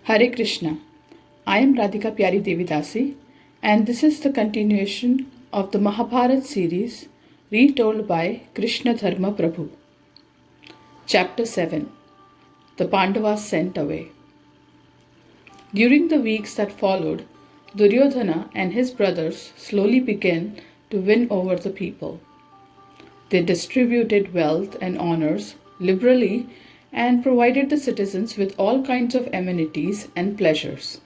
Hare Krishna. I am Radhika Pyari Devidasi, and this is the continuation of the Mahabharat series retold by Krishna Dharma Prabhu. Chapter 7. The Pāṇḍavas Sent Away. During the weeks that followed, Duryodhana and his brothers slowly began to win over the people. They distributed wealth and honors liberally and provided the citizens with all kinds of amenities and pleasures.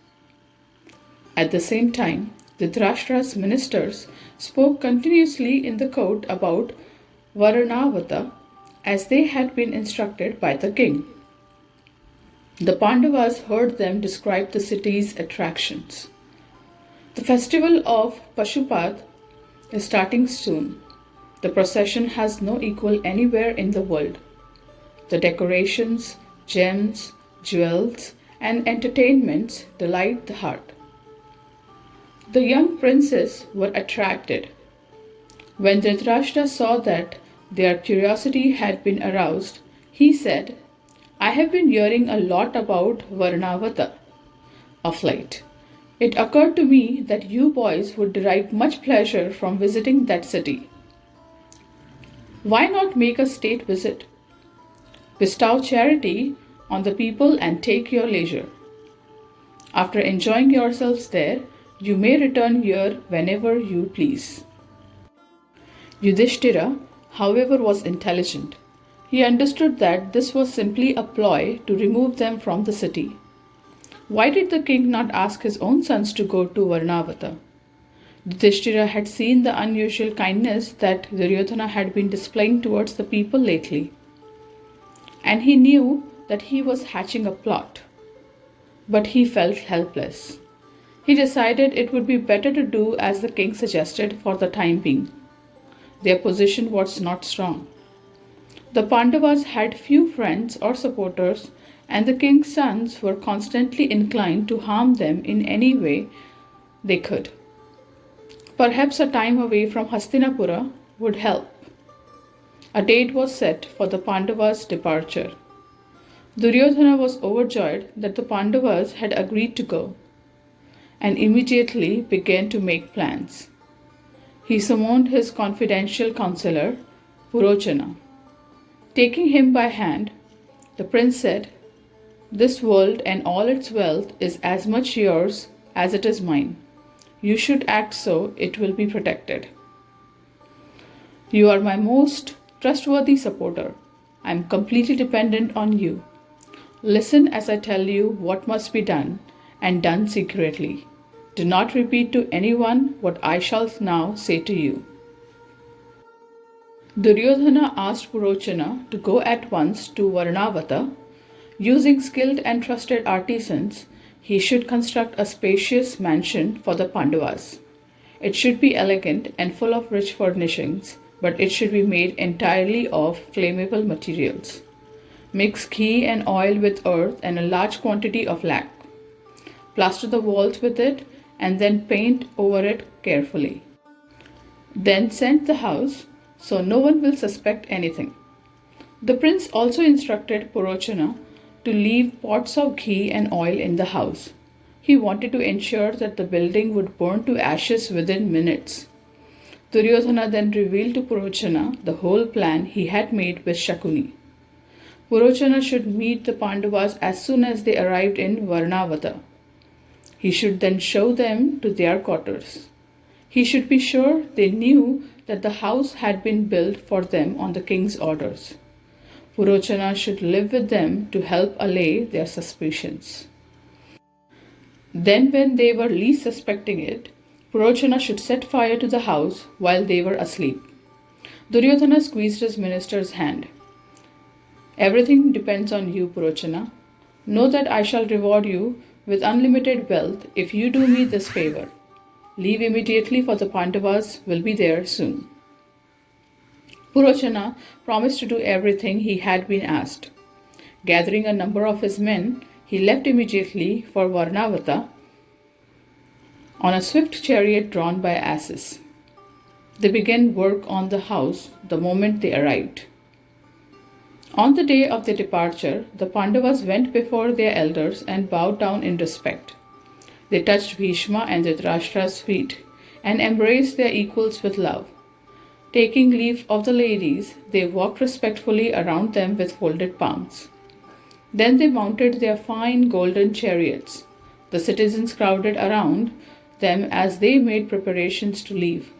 At the same time, Dhritarashtra's ministers spoke continuously in the court about Varnavata as they had been instructed by the king. The Pāṇḍavas heard them describe the city's attractions. The festival of Pashupad is starting soon. The procession has no equal anywhere in the world. The decorations, gems, jewels, and entertainments delight the heart. The young princes were attracted. When Dhritarashtra saw that their curiosity had been aroused, he said, "I have been hearing a lot about Varnavata of late. It occurred to me that you boys would derive much pleasure from visiting that city. Why not make a state visit? Bestow charity on the people and take your leisure. After enjoying yourselves there, you may return here whenever you please." Yudhishthira, however, was intelligent. He understood that this was simply a ploy to remove them from the city. Why did the king not ask his own sons to go to Varnavata? Yudhishthira had seen the unusual kindness that Duryodhana had been displaying towards the people lately, and he knew that he was hatching a plot. But he felt helpless. He decided it would be better to do as the king suggested for the time being. Their position was not strong. The Pāṇḍavas had few friends or supporters, and the king's sons were constantly inclined to harm them in any way they could. Perhaps a time away from Hastinapura would help. A date was set for the Pāṇḍavas' departure. Duryodhana was overjoyed that the Pāṇḍavas had agreed to go, and immediately began to make plans. He summoned his confidential counselor, Purochana. Taking him by hand, the prince said, "This world and all its wealth is as much yours as it is mine. You should act so it will be protected. You are my most trustworthy supporter. I am completely dependent on you. Listen as I tell you what must be done, and done secretly. Do not repeat to anyone what I shall now say to you." Duryodhana asked Purochana to go at once to Varnavata. Using skilled and trusted artisans, he should construct a spacious mansion for the Pāṇḍavas. It should be elegant and full of rich furnishings, but it should be made entirely of flammable materials. Mix ghee and oil with earth and a large quantity of lac. Plaster the walls with it and then paint over it carefully. Then scent the house so no one will suspect anything. The prince also instructed Purochana to leave pots of ghee and oil in the house. He wanted to ensure that the building would burn to ashes within minutes. Duryodhana then revealed to Purochana the whole plan he had made with Shakuni. Purochana should meet the Pāṇḍavas as soon as they arrived in Varnavata. He should then show them to their quarters. He should be sure they knew that the house had been built for them on the king's orders. Purochana should live with them to help allay their suspicions. Then, when they were least suspecting it, Purochana should set fire to the house while they were asleep. Duryodhana squeezed his minister's hand. "Everything depends on you, Purochana. Know that I shall reward you with unlimited wealth if you do me this favor. Leave immediately, for the Pāṇḍavas will be there soon." Purochana promised to do everything he had been asked. Gathering a number of his men, he left immediately for Varnavata on a swift chariot drawn by asses. They began work on the house the moment they arrived. On the day of their departure, the Pandavas went before their elders and bowed down in respect. They touched Bhishma and Dhritarashtra's feet and embraced their equals with love. Taking leave of the ladies, they walked respectfully around them with folded palms. Then they mounted their fine golden chariots. The citizens crowded around them as they made preparations to leave.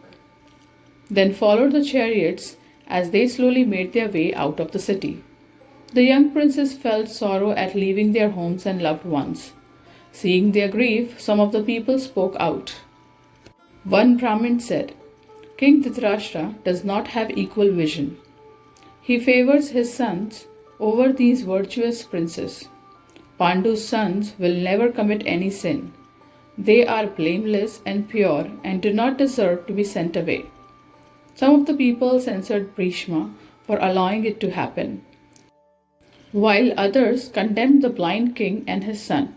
Then followed the chariots as they slowly made their way out of the city. The young princes felt sorrow at leaving their homes and loved ones. Seeing their grief, some of the people spoke out. One Brahmin said, King Dhritarashtra does not have equal vision. He favors his sons over these virtuous princes. Pandu's sons will never commit any sin. They are blameless and pure and do not deserve to be sent away. Some of the people censured Bhishma for allowing it to happen, while others condemned the blind king and his son.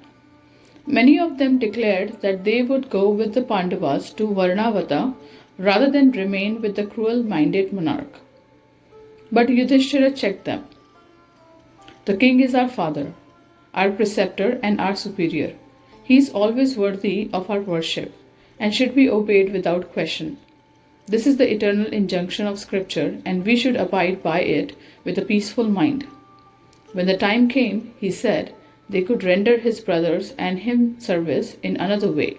Many of them declared that they would go with the Pandavas to Varnavata rather than remain with the cruel-minded monarch. But Yudhishthira checked them. The king is our father, our preceptor and our superior. He is always worthy of our worship and should be obeyed without question. This is the eternal injunction of scripture and we should abide by it with a peaceful mind. When the time came, he said, they could render his brothers and him service in another way.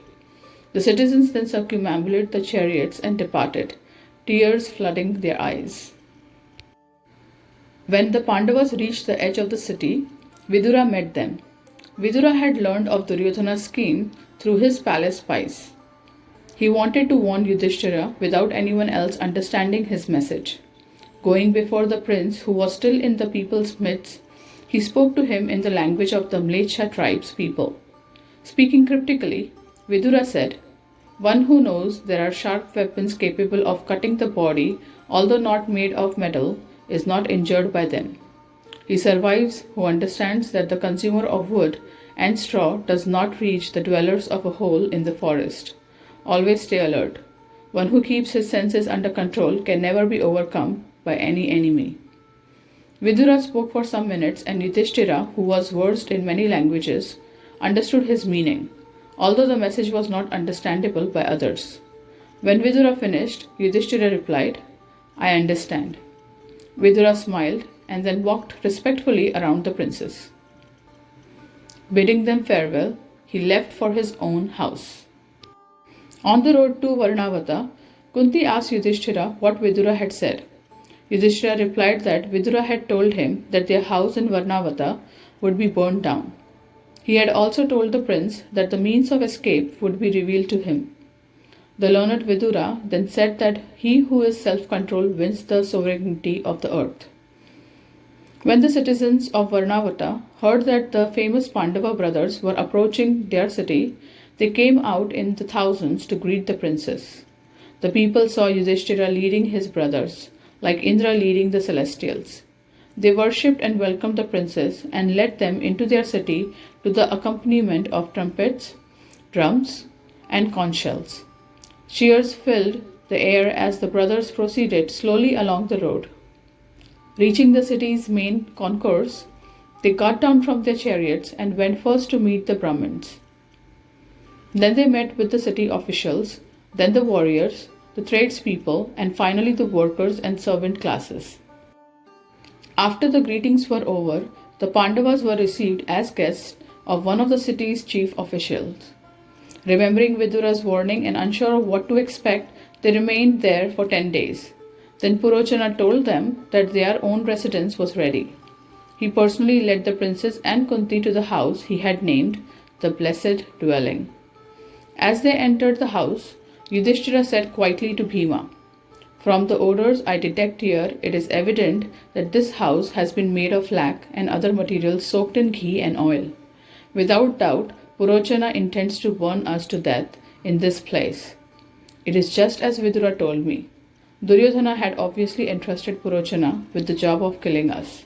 The citizens then circumambulated the chariots and departed, tears flooding their eyes. When the Pandavas reached the edge of the city, Vidura met them. Vidura had learned of Duryodhana's scheme through his palace spies. He wanted to warn Yudhishthira without anyone else understanding his message. Going before the prince, who was still in the people's midst, he spoke to him in the language of the Mlecha tribe's people. Speaking cryptically, Vidura said, One who knows there are sharp weapons capable of cutting the body, although not made of metal, is not injured by them. He survives who understands that the consumer of wood and straw does not reach the dwellers of a hole in the forest. Always stay alert. One who keeps his senses under control can never be overcome by any enemy. Vidura spoke for some minutes and Yudhishthira, who was versed in many languages, understood his meaning, although the message was not understandable by others. When Vidura finished, Yudhishthira replied, I understand. Vidura smiled and then walked respectfully around the princes. Bidding them farewell, he left for his own house. On the road to Varnavata, Kunti asked Yudhishthira what Vidura had said. Yudhishthira replied that Vidura had told him that their house in Varnavata would be burned down. He had also told the prince that the means of escape would be revealed to him. The learned Vidura then said that he who is self-controlled wins the sovereignty of the earth. When the citizens of Varnavata heard that the famous Pandava brothers were approaching their city, they came out in the thousands to greet the princess. The people saw Yudhishthira leading his brothers, like Indra leading the celestials. They worshipped and welcomed the princess and led them into their city to the accompaniment of trumpets, drums, and conch shells. Cheers filled the air as the brothers proceeded slowly along the road. Reaching the city's main concourse, they got down from their chariots and went first to meet the Brahmins. Then they met with the city officials, then the warriors, the tradespeople, and finally the workers and servant classes. After the greetings were over, the Pandavas were received as guests of one of the city's chief officials. Remembering Vidura's warning and unsure of what to expect, they remained there for 10 days. Then Purochana told them that their own residence was ready. He personally led the princess and Kunti to the house he had named the Blessed Dwelling. As they entered the house, Yudhishthira said quietly to Bhima, From the odors I detect here, it is evident that this house has been made of lac and other materials soaked in ghee and oil. Without doubt, Purochana intends to burn us to death in this place. It is just as Vidura told me. Duryodhana had obviously entrusted Purochana with the job of killing us.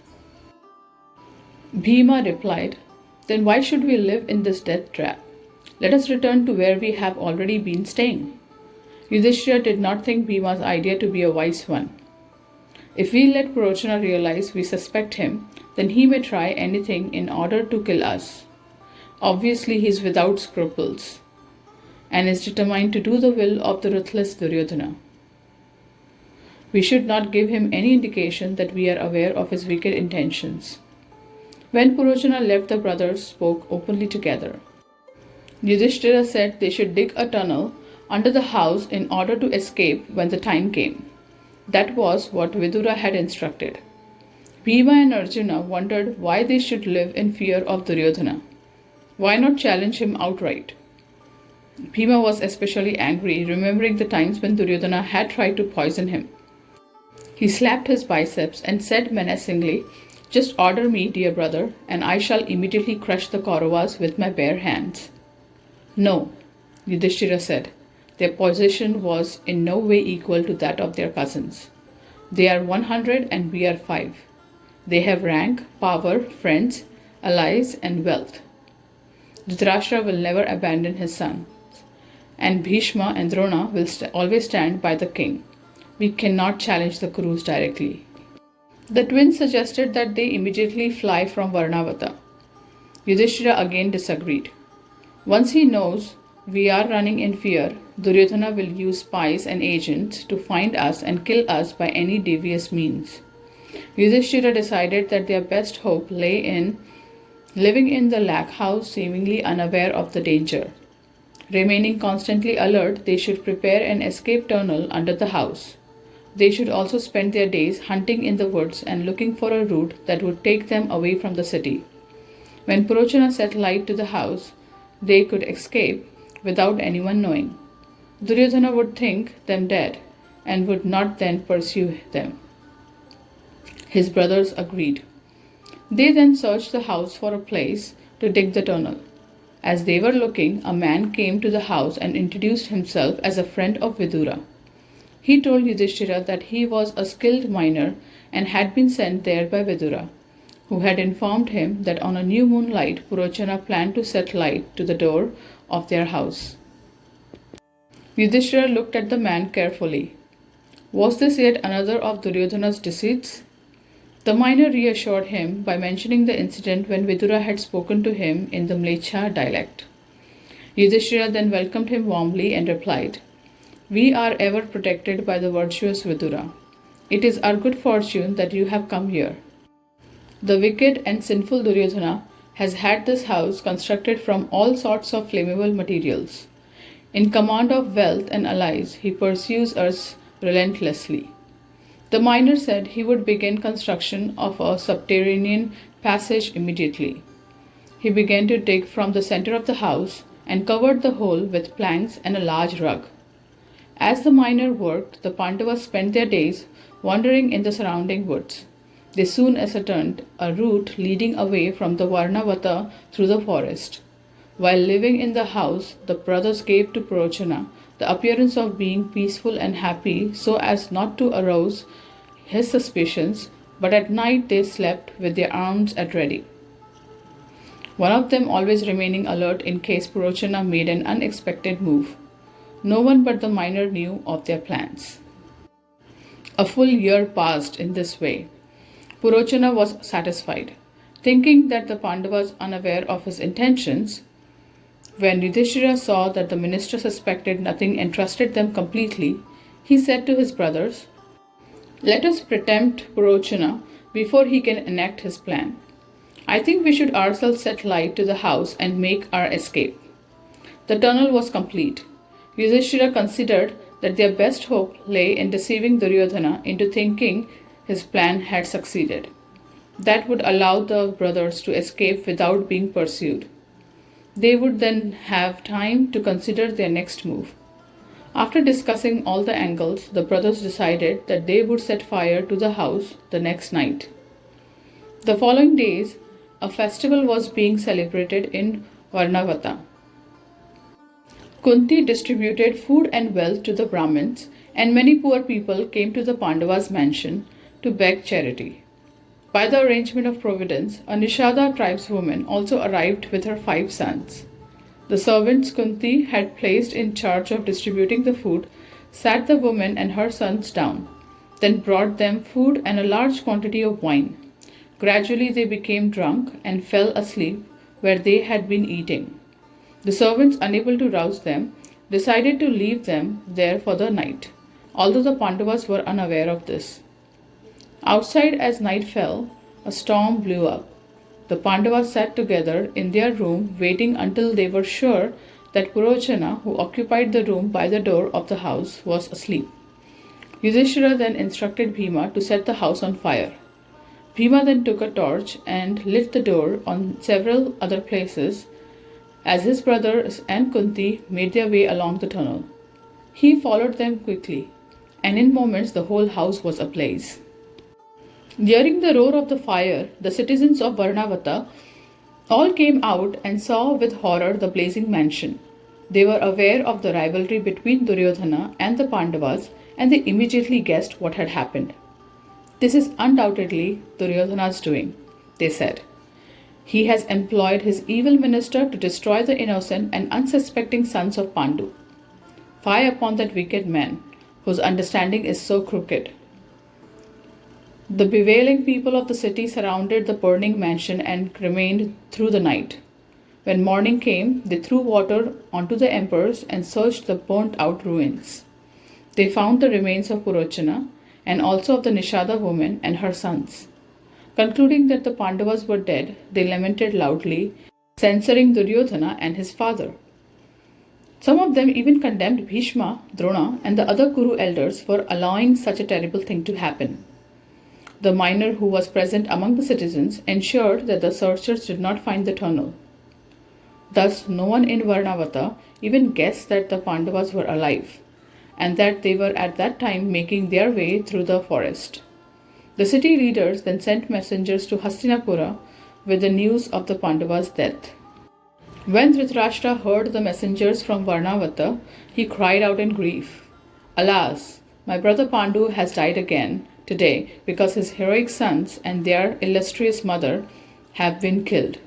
Bhima replied, Then why should we live in this death trap? Let us return to where we have already been staying. Yudhishthira did not think Bhima's idea to be a wise one. If we let Purochana realize we suspect him, then he may try anything in order to kill us. Obviously, he is without scruples and is determined to do the will of the ruthless Duryodhana. We should not give him any indication that we are aware of his wicked intentions. When Purochana left, the brothers spoke openly together. Yudhishthira said they should dig a tunnel under the house in order to escape when the time came. That was what Vidura had instructed. Bhima and Arjuna wondered why they should live in fear of Duryodhana. Why not challenge him outright? Bhima was especially angry, remembering the times when Duryodhana had tried to poison him. He slapped his biceps and said menacingly, "Just order me, dear brother, and I shall immediately crush the Kauravas with my bare hands." "No," Yudhishthira said. Their position was in no way equal to that of their cousins. They are 100 and we are 5. They have rank, power, friends, allies, and wealth. Dhritarashtra will never abandon his son, and Bhishma and Drona will always stand by the king. We cannot challenge the Kurus directly. The twins suggested that they immediately fly from Varnavata. Yudhishthira again disagreed. Once he knows we are running in fear, Duryodhana will use spies and agents to find us and kill us by any devious means. Yudhishthira decided that their best hope lay in living in the lakh house seemingly unaware of the danger. Remaining constantly alert, they should prepare an escape tunnel under the house. They should also spend their days hunting in the woods and looking for a route that would take them away from the city. When Purochana set light to the house, they could escape without anyone knowing. Duryodhana would think them dead and would not then pursue them. His brothers agreed. They then searched the house for a place to dig the tunnel. As they were looking, a man came to the house and introduced himself as a friend of Vidura. He told Yudhishthira that he was a skilled miner and had been sent there by Vidura, who had informed him that on a new moonlight Purochana planned to set light to the door of their house. Yudhishthira looked at the man carefully. Was this yet another of Duryodhana's deceits? The miner reassured him by mentioning the incident when Vidura had spoken to him in the Mlecha dialect. Yudhishthira then welcomed him warmly and replied, "We are ever protected by the virtuous Vidura. It is our good fortune that you have come here. The wicked and sinful Duryodhana has had this house constructed from all sorts of flammable materials. In command of wealth and allies, he pursues us relentlessly." The miner said he would begin construction of a subterranean passage immediately. He began to dig from the center of the house and covered the hole with planks and a large rug. As the miner worked, the Pandavas spent their days wandering in the surrounding woods. They soon ascertained a route leading away from the Varnavata through the forest. While living in the house, the brothers gave to Purochana the appearance of being peaceful and happy so as not to arouse his suspicions, but at night they slept with their arms at ready, one of them always remaining alert in case Purochana made an unexpected move. No one but the miner knew of their plans. A full year passed in this way. Purochana was satisfied, thinking that the Pandavas unaware of his intentions. When Yudhishthira saw that the minister suspected nothing and trusted them completely, he said to his brothers, "Let us preempt Purochana before he can enact his plan. I think we should ourselves set light to the house and make our escape." The tunnel was complete. Yudhishthira considered that their best hope lay in deceiving Duryodhana into thinking his plan had succeeded. That would allow the brothers to escape without being pursued. They would then have time to consider their next move. After discussing all the angles, the brothers decided that they would set fire to the house the next night. The following days, a festival was being celebrated in Varnavata. Kunti distributed food and wealth to the Brahmins, and many poor people came to the Pandavas' mansion to beg charity. By the arrangement of Providence, a Nishada tribeswoman also arrived with her 5 sons. The servants Kunti had placed in charge of distributing the food sat the woman and her sons down. then brought them food and a large quantity of wine. Gradually they became drunk and fell asleep where they had been eating. The servants, unable to rouse them, decided to leave them there for the night, although the Pandavas were unaware of this. Outside, as night fell, a storm blew up. The Pandavas sat together in their room, waiting until they were sure that Purochana, who occupied the room by the door of the house, was asleep. Yudhishthira then instructed Bhima to set the house on fire. Bhima then took a torch and lit the door on several other places as his brothers and Kunti made their way along the tunnel. He followed them quickly, and in moments the whole house was ablaze. During the roar of the fire, the citizens of Varnavata all came out and saw with horror the blazing mansion. They were aware of the rivalry between Duryodhana and the Pandavas, and they immediately guessed what had happened. "This is undoubtedly Duryodhana's doing," they said. "He has employed his evil minister to destroy the innocent and unsuspecting sons of Pandu. Fie upon that wicked man, whose understanding is so crooked." The bewailing people of the city surrounded the burning mansion and remained through the night. When morning came, they threw water onto the embers and searched the burnt-out ruins. They found the remains of Purochana and also of the Nishada woman and her sons. Concluding that the Pandavas were dead, they lamented loudly, censuring Duryodhana and his father. Some of them even condemned Bhishma, Drona, and the other Kuru elders for allowing such a terrible thing to happen. The miner who was present among the citizens ensured that the searchers did not find the tunnel. Thus, no one in Varnavata even guessed that the Pandavas were alive, and that they were at that time making their way through the forest. The city leaders then sent messengers to Hastinapura with the news of the Pandavas' death. When Dhritarashtra heard the messengers from Varnavata, he cried out in grief, "Alas, my brother Pandu has died again today because his heroic sons and their illustrious mother have been killed.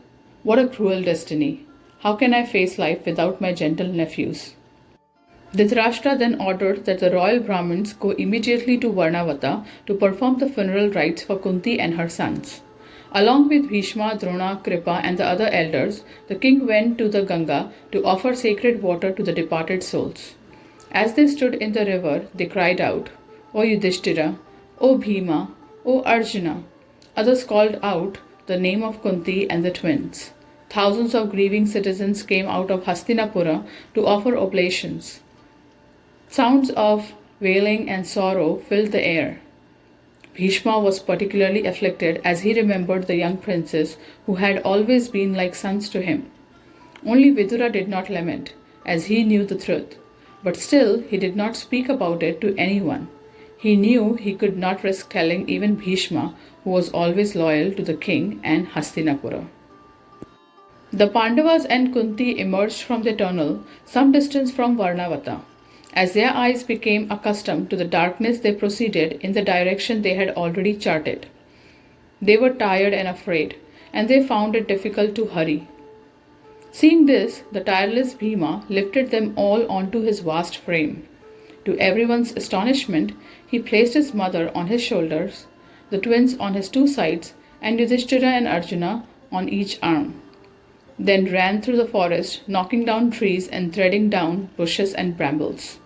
What a cruel destiny! How can I face life without my gentle nephews?" Dhritarashtra then ordered that the royal Brahmins go immediately to Varnavata to perform the funeral rites for Kunti and her sons. Along with Bhishma, Drona, Kripa, and the other elders, the king went to the Ganga to offer sacred water to the departed souls. As they stood in the river, they cried out, "O Yudhishthira, O Bhima, O Arjuna." Others called out the name of Kunti and the twins. Thousands of grieving citizens came out of Hastinapura to offer oblations. Sounds of wailing and sorrow filled the air. Bhishma was particularly afflicted as he remembered the young princes who had always been like sons to him. Only Vidura did not lament, as he knew the truth, but still he did not speak about it to anyone. He knew he could not risk telling even Bhishma, who was always loyal to the king and Hastinapura. The Pandavas and Kunti emerged from the tunnel some distance from Varnavata. As their eyes became accustomed to the darkness, they proceeded in the direction they had already charted. They were tired and afraid, and they found it difficult to hurry. Seeing this, the tireless Bhima lifted them all onto his vast frame. To everyone's astonishment, he placed his mother on his shoulders, the twins on his two sides, and Yudhishthira and Arjuna on each arm. Then ran through the forest, knocking down trees and threading down bushes and brambles.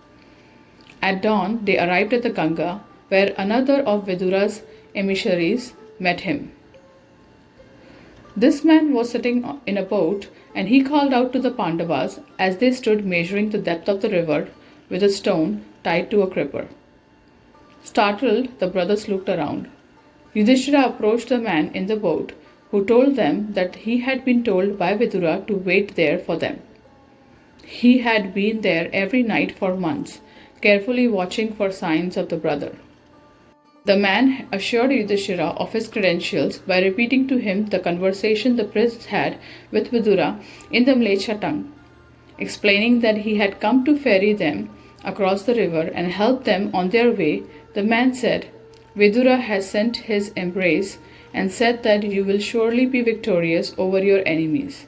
At dawn, they arrived at the Ganga, where another of Vidura's emissaries met him. This man was sitting in a boat, and he called out to the Pandavas as they stood measuring the depth of the river with a stone tied to a cripper. Startled, the brothers looked around. Yudhishthira approached the man in the boat, who told them that he had been told by Vidura to wait there for them. He had been there every night for months, carefully watching for signs of the brother. The man assured Yudhishthira of his credentials by repeating to him the conversation the prince had with Vidura in the Mlecha tongue, explaining that he had come to ferry them across the river and help them on their way. The man said, "Vidura has sent his embrace and said that you will surely be victorious over your enemies.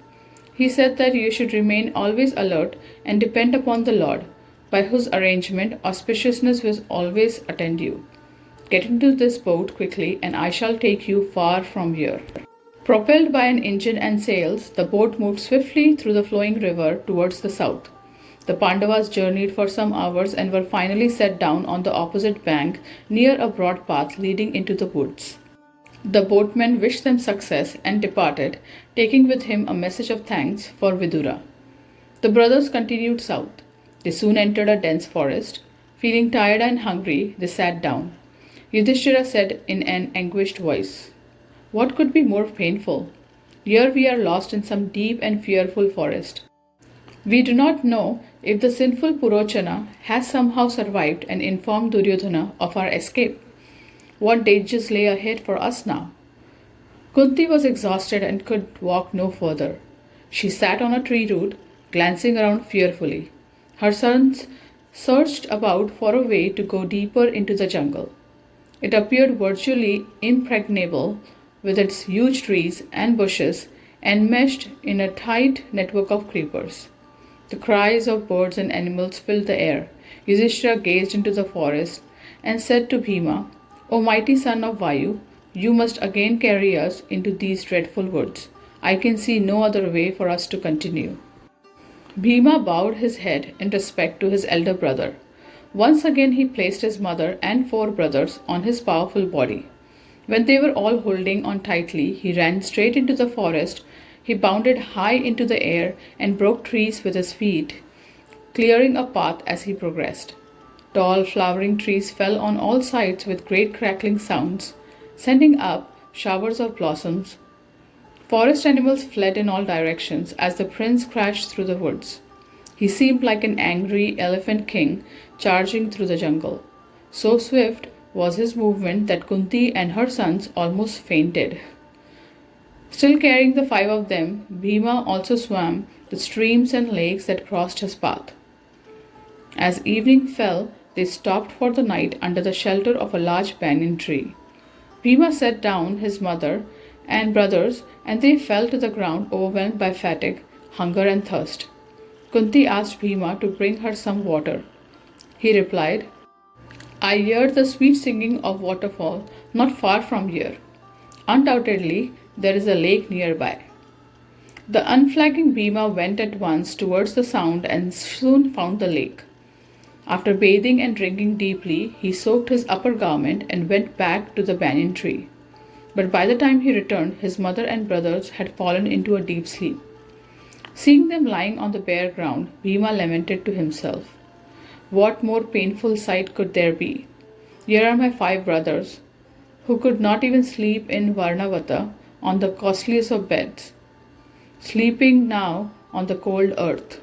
He said that you should remain always alert and depend upon the Lord, by whose arrangement auspiciousness will always attend you. Get into this boat quickly, and I shall take you far from here." Propelled by an engine and sails, the boat moved swiftly through the flowing river towards the south. The Pandavas journeyed for some hours and were finally set down on the opposite bank near a broad path leading into the woods. The boatman wished them success and departed, taking with him a message of thanks for Vidura. The brothers continued south. They soon entered a dense forest. Feeling tired and hungry, they sat down. Yudhishthira said in an anguished voice, "What could be more painful? Here we are lost in some deep and fearful forest. We do not know if the sinful Purochana has somehow survived and informed Duryodhana of our escape. What dangers lay ahead for us now?" Kunti was exhausted and could walk no further. She sat on a tree root, glancing around fearfully. Her sons searched about for a way to go deeper into the jungle. It appeared virtually impregnable with its huge trees and bushes enmeshed in a tight network of creepers. The cries of birds and animals filled the air. Yudhishthira gazed into the forest and said to Bhima, "O mighty son of Vayu, you must again carry us into these dreadful woods. I can see no other way for us to continue." Bhima bowed his head in respect to his elder brother. Once again he placed his mother and 4 brothers on his powerful body. When they were all holding on tightly, he ran straight into the forest. He bounded high into the air and broke trees with his feet, clearing a path as he progressed. Tall flowering trees fell on all sides with great crackling sounds, sending up showers of blossoms. Forest animals fled in all directions as the prince crashed through the woods. He seemed like an angry elephant king charging through the jungle. So swift was his movement that Kunti and her sons almost fainted. Still carrying the 5 of them, Bhima also swam the streams and lakes that crossed his path. As evening fell, they stopped for the night under the shelter of a large banyan tree. Bhima set down his mother and brothers, and they fell to the ground overwhelmed by fatigue, hunger, and thirst. Kunti asked Bhima to bring her some water. He replied, "I heard the sweet singing of waterfall not far from here. Undoubtedly, there is a lake nearby." The unflagging Bhima went at once towards the sound and soon found the lake. After bathing and drinking deeply, he soaked his upper garment and went back to the banyan tree. But by the time he returned, his mother and brothers had fallen into a deep sleep. Seeing them lying on the bare ground, Bhima lamented to himself, "What more painful sight could there be? Here are my 5 brothers, who could not even sleep in Varnavata on the costliest of beds, sleeping now on the cold earth.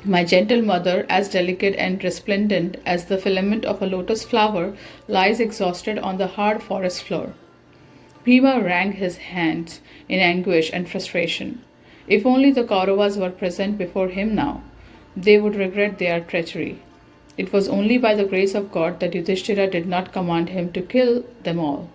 My gentle mother, as delicate and resplendent as the filament of a lotus flower, lies exhausted on the hard forest floor." Bhima wrung his hands in anguish and frustration. If only the Kauravas were present before him now, they would regret their treachery. It was only by the grace of God that Yudhishthira did not command him to kill them all.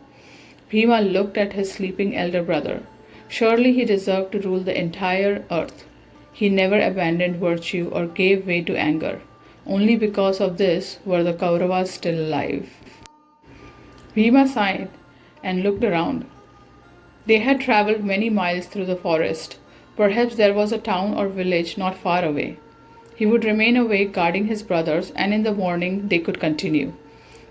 Bhima looked at his sleeping elder brother. Surely he deserved to rule the entire earth. He never abandoned virtue or gave way to anger. Only because of this were the Kauravas still alive. Bhima sighed and looked around. They had travelled many miles through the forest. Perhaps there was a town or village not far away. He would remain awake guarding his brothers, and in the morning they could continue.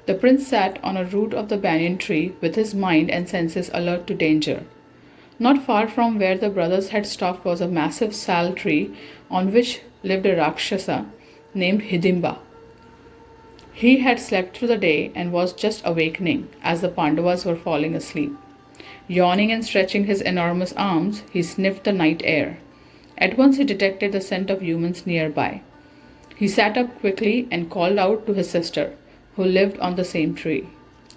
The prince sat on a root of the banyan tree with his mind and senses alert to danger. Not far from where the brothers had stopped was a massive sal tree on which lived a Rakshasa named Hidimba. He had slept through the day and was just awakening as the Pandavas were falling asleep. Yawning and stretching his enormous arms, he sniffed the night air. At once he detected the scent of humans nearby. He sat up quickly and called out to his sister, who lived on the same tree.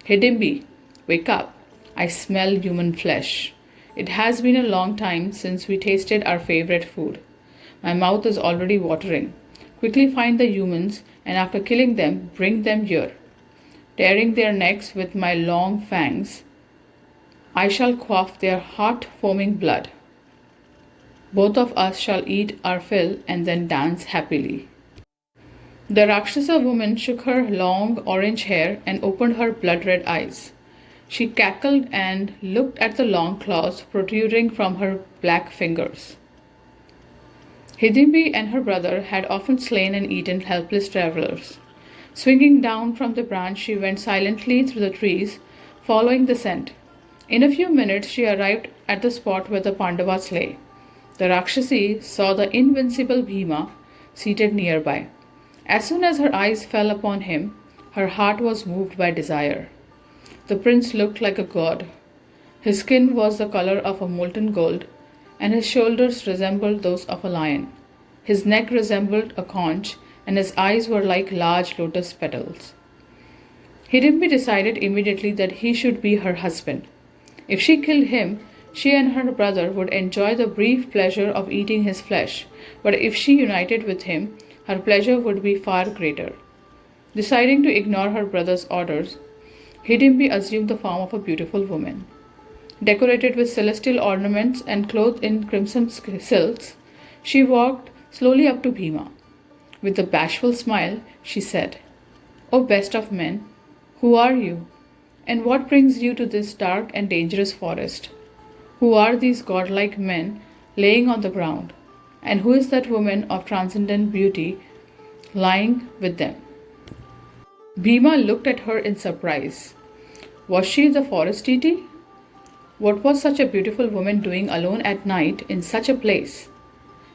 "Hidimbi, wake up. I smell human flesh. It has been a long time since we tasted our favorite food. My mouth is already watering. Quickly find the humans, and after killing them, bring them here. Tearing their necks with my long fangs, I shall quaff their hot, foaming blood. Both of us shall eat our fill and then dance happily." The Rakshasa woman shook her long orange hair and opened her blood-red eyes. She cackled and looked at the long claws protruding from her black fingers. Hidimbi and her brother had often slain and eaten helpless travelers. Swinging down from the branch, she went silently through the trees, following the scent. In a few minutes, she arrived at the spot where the Pandavas lay. The Rakshasi saw the invincible Bhima seated nearby. As soon as her eyes fell upon him, her heart was moved by desire. The prince looked like a god. His skin was the color of a molten gold, and his shoulders resembled those of a lion. His neck resembled a conch, and his eyes were like large lotus petals. Hidimbi decided immediately that he should be her husband. If she killed him, she and her brother would enjoy the brief pleasure of eating his flesh, but if she united with him, her pleasure would be far greater. Deciding to ignore her brother's orders, Hidimbi assumed the form of a beautiful woman. Decorated with celestial ornaments and clothed in crimson silks, she walked slowly up to Bhima. With a bashful smile, she said, "O best of men, who are you? And what brings you to this dark and dangerous forest? Who are these godlike men laying on the ground? And who is that woman of transcendent beauty lying with them?" Bhima looked at her in surprise. Was she the forest deity? What was such a beautiful woman doing alone at night in such a place?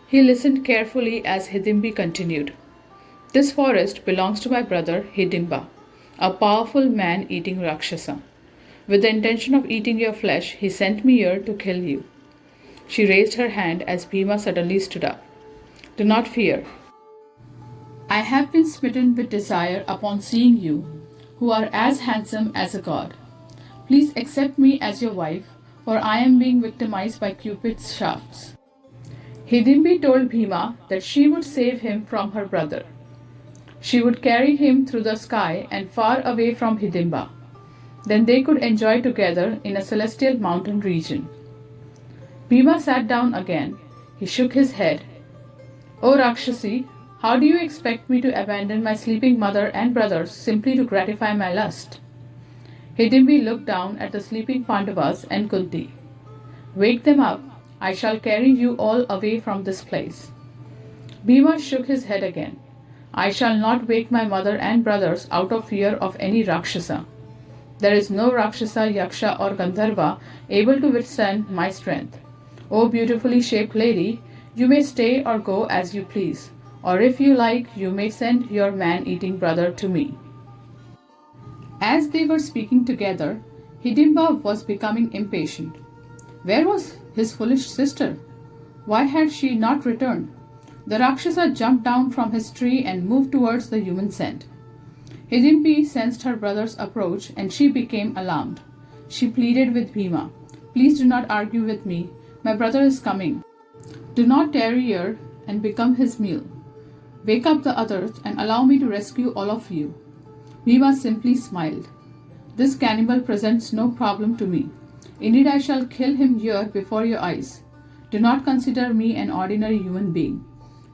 He listened carefully as Hidimbi continued. "This forest belongs to my brother Hidimba, a powerful man-eating Rakshasa. With the intention of eating your flesh, he sent me here to kill you." She raised her hand as Bhima suddenly stood up. "Do not fear. I have been smitten with desire upon seeing you, who are as handsome as a god. Please accept me as your wife, for I am being victimized by Cupid's shafts." Hidimbi told Bhima that she would save him from her brother. She would carry him through the sky and far away from Hidimba. Then they could enjoy together in a celestial mountain region. Bhima sat down again. He shook his head. "O Rakshasi, how do you expect me to abandon my sleeping mother and brothers simply to gratify my lust?" Hidimbi looked down at the sleeping Pāṇḍavas and Kunti. "Wake them up. I shall carry you all away from this place." Bhima shook his head again. "I shall not wake my mother and brothers out of fear of any Rakshasa. There is no Rakshasa, Yaksha or Gandharva able to withstand my strength. O beautifully shaped lady, you may stay or go as you please, or if you like, you may send your man-eating brother to me." As they were speaking together, Hidimba was becoming impatient. Where was his foolish sister? Why had she not returned? The Rakshasa jumped down from his tree and moved towards the human scent. Hidimbi sensed her brother's approach and she became alarmed. She pleaded with Bhima, "Please do not argue with me. My brother is coming. Do not tarry here and become his meal. Wake up the others and allow me to rescue all of you." Bhima simply smiled. "This cannibal presents no problem to me. Indeed, I shall kill him here before your eyes. Do not consider me an ordinary human being.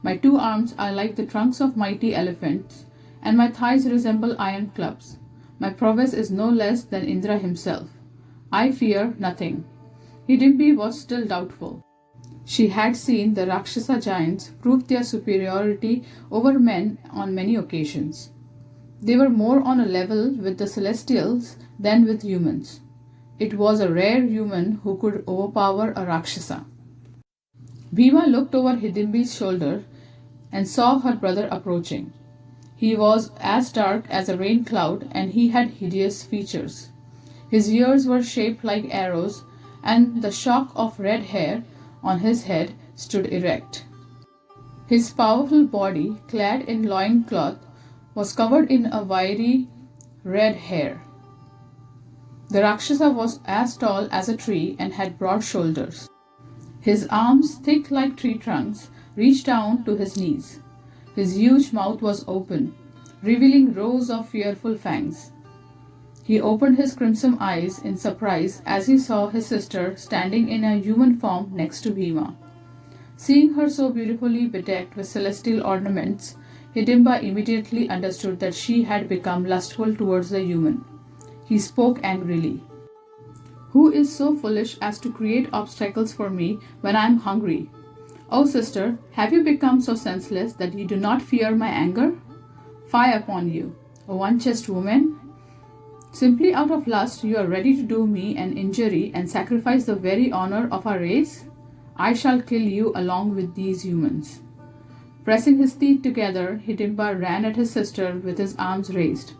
My 2 arms are like the trunks of mighty elephants, and my thighs resemble iron clubs. My prowess is no less than Indra himself. I fear nothing." Hidimbi was still doubtful. She had seen the Rakshasa giants prove their superiority over men on many occasions. They were more on a level with the celestials than with humans. It was a rare human who could overpower a Rakshasa. Bhima looked over Hidimbi's shoulder and saw her brother approaching. He was as dark as a rain cloud and he had hideous features. His ears were shaped like arrows and the shock of red hair on his head stood erect. His powerful body, clad in loincloth, was covered in a wiry red hair. The Rakshasa was as tall as a tree and had broad shoulders. His arms, thick like tree trunks, reached down to his knees. His huge mouth was open, revealing rows of fearful fangs. He opened his crimson eyes in surprise as he saw his sister standing in a human form next to Bhima. Seeing her so beautifully bedecked with celestial ornaments, Hidimba immediately understood that she had become lustful towards the human. He spoke angrily. Who is so foolish as to create obstacles for me when I am hungry? Oh sister, have you become so senseless that you do not fear my anger? Fie upon you, O unchaste woman! Simply out of lust you are ready to do me an injury and sacrifice the very honor of our race? I shall kill you along with these humans. Pressing his teeth together, Hidimba ran at his sister with his arms raised.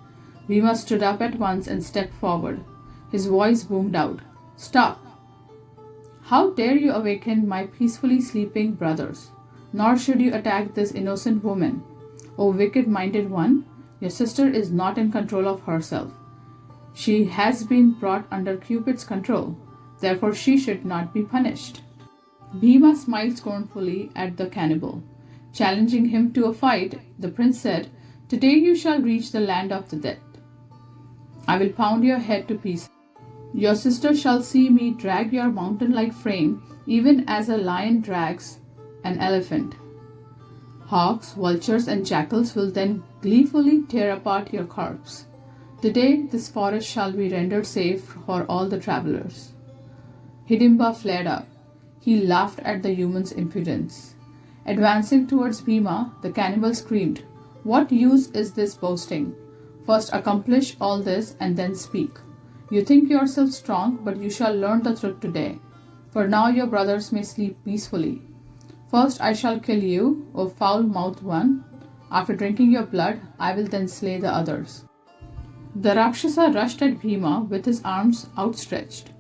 Bhima stood up at once and stepped forward. His voice boomed out. Stop! How dare you awaken my peacefully sleeping brothers? Nor should you attack this innocent woman. O wicked-minded one, your sister is not in control of herself. She has been brought under Cupid's control. Therefore she should not be punished. Bhima smiled scornfully at the cannibal. Challenging him to a fight, the prince said, Today you shall reach the land of the dead. I will pound your head to pieces. Your sister shall see me drag your mountain-like frame, even as a lion drags an elephant. Hawks, vultures, and jackals will then gleefully tear apart your corpse. Today this forest shall be rendered safe for all the travelers. Hidimba flared up. He laughed at the human's impudence. Advancing towards Bhima, the cannibal screamed, What use is this boasting? First accomplish all this and then speak. You think yourself strong, but you shall learn the truth today. For now your brothers may sleep peacefully. First I shall kill you, O foul-mouthed one. After drinking your blood, I will then slay the others. The Rakshasa rushed at Bhima with his arms outstretched.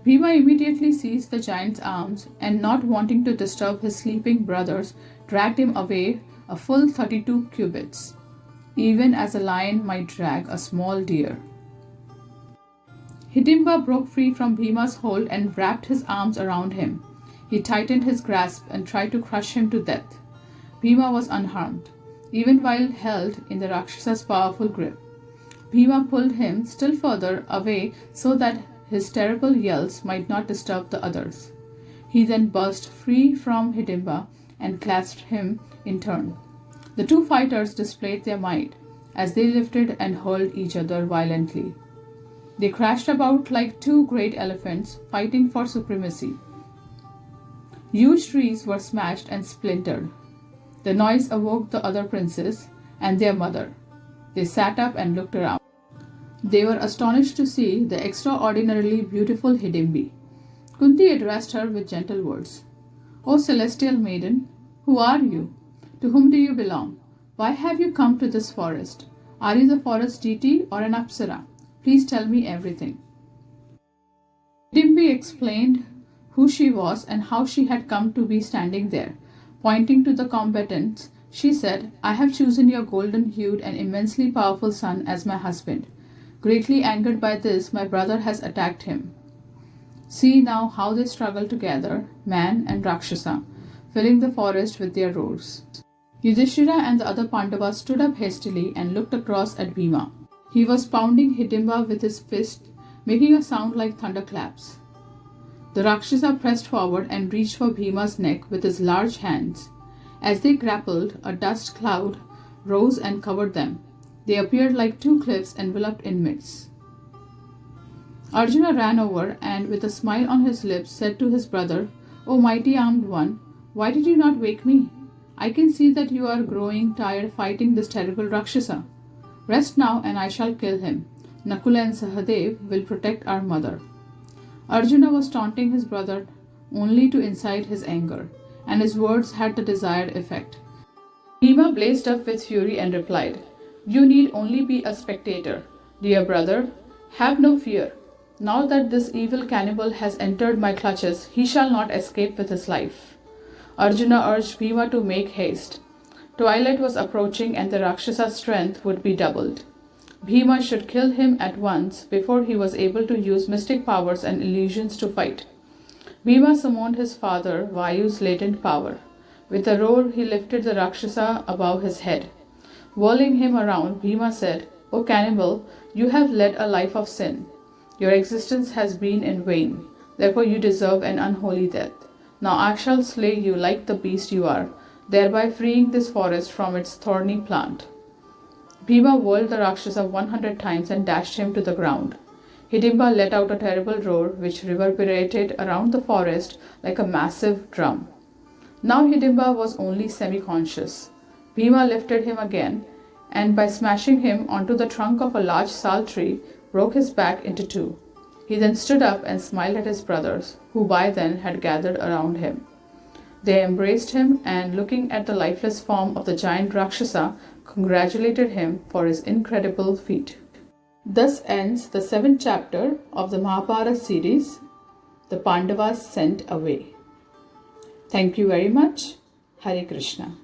Bhima immediately seized the giant's arms and, not wanting to disturb his sleeping brothers, dragged him away a full 32 cubits, even as a lion might drag a small deer. Hidimba broke free from Bhima's hold and wrapped his arms around him. He tightened his grasp and tried to crush him to death. Bhima was unharmed, even while held in the Rakshasa's powerful grip. Bhima pulled him still further away so that his terrible yells might not disturb the others. He then burst free from Hidimba and clasped him in turn. The two fighters displayed their might as they lifted and hurled each other violently. They crashed about like two great elephants fighting for supremacy. Huge trees were smashed and splintered. The noise awoke the other princes and their mother. They sat up and looked around. They were astonished to see the extraordinarily beautiful Hidimbi. Kunti addressed her with gentle words. O celestial maiden, who are you? To whom do you belong? Why have you come to this forest? Are you the forest deity or an apsara? Please tell me everything. Hidimbi explained who she was and how she had come to be standing there. Pointing to the combatants, she said, I have chosen your golden-hued and immensely powerful son as my husband. Greatly angered by this, my brother has attacked him. See now how they struggle together, man and Rakshasa, filling the forest with their roars. Yudhishthira and the other Pandavas stood up hastily and looked across at Bhima. He was pounding Hidimba with his fist, making a sound like thunderclaps. The Rakshasa pressed forward and reached for Bhima's neck with his large hands. As they grappled, a dust cloud rose and covered them. They appeared like two cliffs enveloped in mists. Arjuna ran over and, with a smile on his lips, said to his brother, O mighty armed one, why did you not wake me? I can see that you are growing tired fighting this terrible Rakshasa. Rest now and I shall kill him. Nakula and Sahadev will protect our mother. Arjuna was taunting his brother only to incite his anger, and his words had the desired effect. Bhima blazed up with fury and replied, You need only be a spectator. Dear brother, have no fear. Now that this evil cannibal has entered my clutches, he shall not escape with his life. Arjuna urged Bhima to make haste. Twilight was approaching and the Rakshasa's strength would be doubled. Bhima should kill him at once before he was able to use mystic powers and illusions to fight. Bhima summoned his father, Vayu's latent power. With a roar, he lifted the Rakshasa above his head. Whirling him around, Bhima said, O cannibal, you have led a life of sin. Your existence has been in vain. Therefore you deserve an unholy death. Now I shall slay you like the beast you are. thereby freeing this forest from its thorny plant. Bhima whirled the Rakshasa 100 times and dashed him to the ground. Hidimba let out a terrible roar which reverberated around the forest like a massive drum. Now Hidimba was only semi-conscious. Bhima lifted him again and by smashing him onto the trunk of a large sal tree, broke his back into two. He then stood up and smiled at his brothers, who by then had gathered around him. They embraced him and, looking at the lifeless form of the giant Rakshasa, congratulated him for his incredible feat. Thus ends the 7th chapter of the Mahabharat series, The Pāṇḍavas Sent Away. Thank you very much. Hare Krishna.